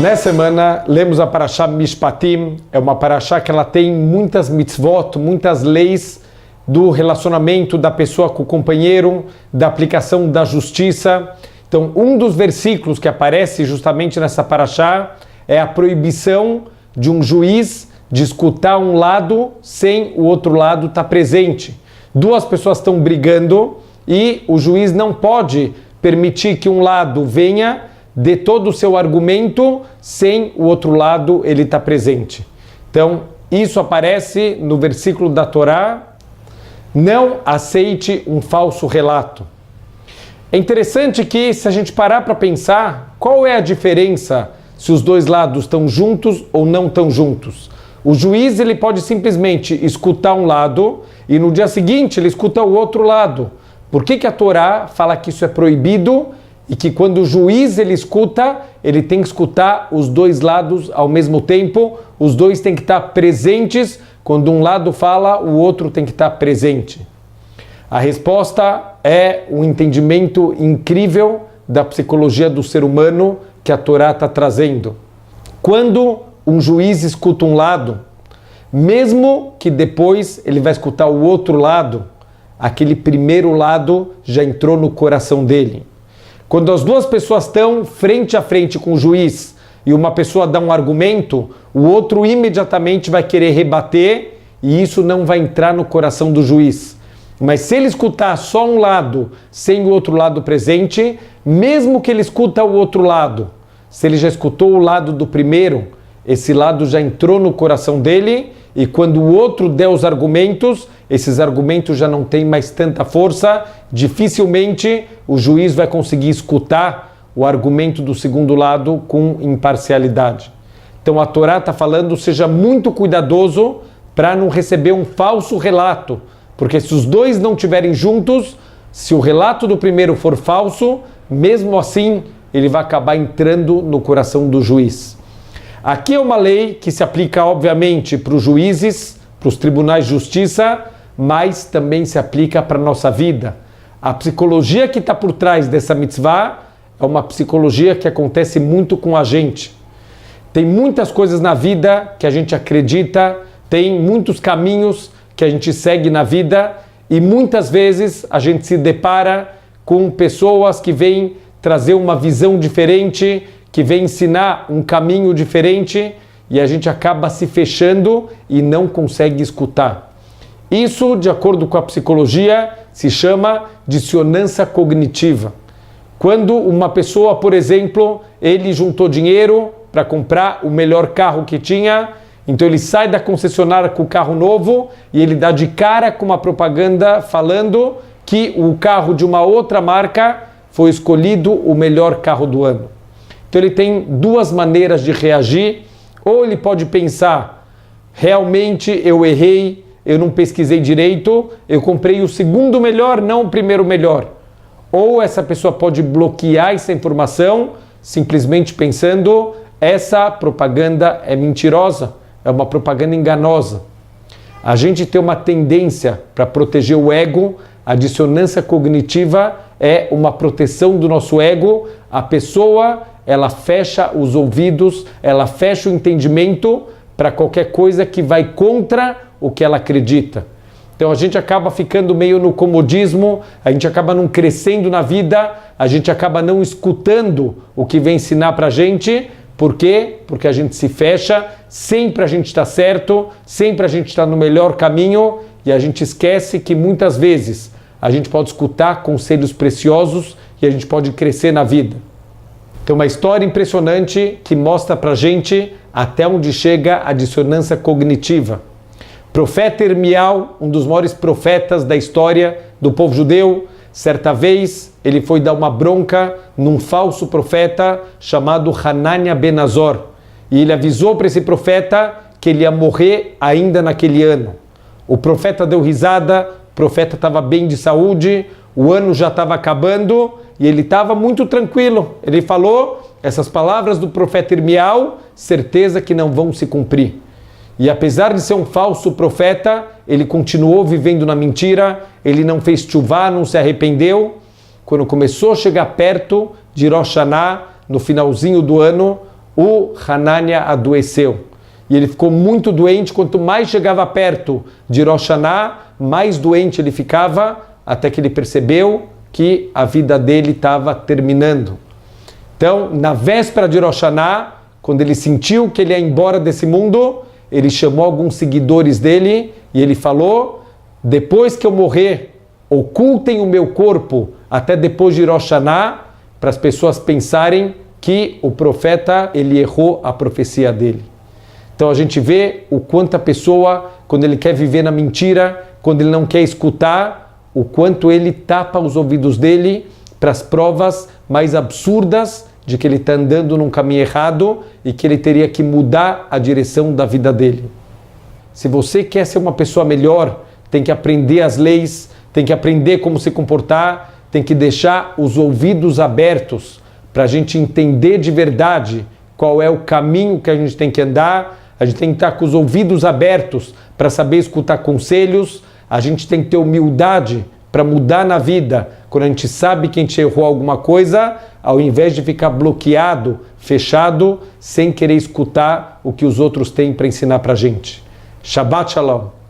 Nessa semana, lemos a Parashá Mishpatim. É uma Parashá que ela tem muitas mitzvot, muitas leis do relacionamento da pessoa com o companheiro, da aplicação da justiça. Então, um dos versículos que aparece justamente nessa Parashá é a proibição de um juiz de escutar um lado sem o outro lado estar presente. Duas pessoas estão brigando e o juiz não pode permitir que um lado venha, dê todo o seu argumento sem o outro lado ele estar presente. Então, isso aparece no versículo da Torá: não aceite um falso relato. É interessante que, se a gente parar para pensar, qual é a diferença se os dois lados estão juntos ou não estão juntos? O juiz ele pode simplesmente escutar um lado e no dia seguinte ele escuta o outro lado. Por que a Torá fala que isso é proibido e que quando o juiz ele escuta, ele tem que escutar os dois lados ao mesmo tempo, os dois têm que estar presentes, quando um lado fala, o outro tem que estar presente? A resposta é um entendimento incrível da psicologia do ser humano que a Torá está trazendo. Quando um juiz escuta um lado, mesmo que depois ele vai escutar o outro lado, aquele primeiro lado já entrou no coração dele. Quando as duas pessoas estão frente a frente com o juiz e uma pessoa dá um argumento, o outro imediatamente vai querer rebater e isso não vai entrar no coração do juiz. Mas se ele escutar só um lado sem o outro lado presente, mesmo que ele escuta o outro lado, se ele já escutou o lado do primeiro, esse lado já entrou no coração dele e quando o outro der os argumentos, esses argumentos já não têm mais tanta força, dificilmente o juiz vai conseguir escutar o argumento do segundo lado com imparcialidade. Então a Torá está falando, seja muito cuidadoso para não receber um falso relato, porque se os dois não estiverem juntos, se o relato do primeiro for falso, mesmo assim ele vai acabar entrando no coração do juiz. Aqui é uma lei que se aplica obviamente para os juízes, para os tribunais de justiça, mas também se aplica para a nossa vida. A psicologia que está por trás dessa mitzvah é uma psicologia que acontece muito com a gente. Tem muitas coisas na vida que a gente acredita, tem muitos caminhos que a gente segue na vida e muitas vezes a gente se depara com pessoas que vêm trazer uma visão diferente, que vêm ensinar um caminho diferente e a gente acaba se fechando e não consegue escutar. Isso, de acordo com a psicologia, se chama dissonância cognitiva. Quando uma pessoa, por exemplo, ele juntou dinheiro para comprar o melhor carro que tinha, então ele sai da concessionária com o carro novo e ele dá de cara com uma propaganda falando que o carro de uma outra marca foi escolhido o melhor carro do ano. Então ele tem duas maneiras de reagir, ou ele pode pensar, realmente eu errei, eu não pesquisei direito, eu comprei o segundo melhor, não o primeiro melhor. Ou essa pessoa pode bloquear essa informação, simplesmente pensando, essa propaganda é mentirosa, é uma propaganda enganosa. A gente tem uma tendência para proteger o ego, a dissonância cognitiva é uma proteção do nosso ego, a pessoa ela fecha os ouvidos, ela fecha o entendimento para qualquer coisa que vai contra o que ela acredita. Então a gente acaba ficando meio no comodismo, a gente acaba não crescendo na vida, a gente acaba não escutando o que vem ensinar para a gente. Por quê? Porque a gente se fecha, sempre a gente está certo, sempre a gente está no melhor caminho e a gente esquece que muitas vezes a gente pode escutar conselhos preciosos e a gente pode crescer na vida. Tem uma história impressionante que mostra pra gente até onde chega a dissonância cognitiva. Profeta Irmial, um dos maiores profetas da história do povo judeu, certa vez ele foi dar uma bronca num falso profeta chamado Hanania ben Azor. E ele avisou para esse profeta que ele ia morrer ainda naquele ano. O profeta deu risada, o profeta estava bem de saúde, o ano já estava acabando e ele estava muito tranquilo. Ele falou, essas palavras do profeta Irmial, certeza que não vão se cumprir. E apesar de ser um falso profeta, ele continuou vivendo na mentira, ele não fez tchuvá, não se arrependeu. Quando começou a chegar perto de Rosh Hashanah, no finalzinho do ano, o Hanania adoeceu. E ele ficou muito doente, quanto mais chegava perto de Rosh Hashanah, mais doente ele ficava, até que ele percebeu que a vida dele estava terminando. Então, na véspera de Rosh Hashanah, quando ele sentiu que ele ia embora desse mundo, ele chamou alguns seguidores dele e ele falou: depois que eu morrer, ocultem o meu corpo até depois de Rosh Hashanah, para as pessoas pensarem que o profeta ele errou a profecia dele. Então a gente vê o quanto a pessoa, quando ele quer viver na mentira, quando ele não quer escutar, o quanto ele tapa os ouvidos dele para as provas mais absurdas de que ele está andando num caminho errado e que ele teria que mudar a direção da vida dele. Se você quer ser uma pessoa melhor, tem que aprender as leis, tem que aprender como se comportar, tem que deixar os ouvidos abertos para a gente entender de verdade qual é o caminho que a gente tem que andar. A gente tem que estar com os ouvidos abertos para saber escutar conselhos. A gente tem que ter humildade para mudar na vida. Quando a gente sabe que a gente errou alguma coisa, ao invés de ficar bloqueado, fechado, sem querer escutar o que os outros têm para ensinar para a gente. Shabbat Shalom.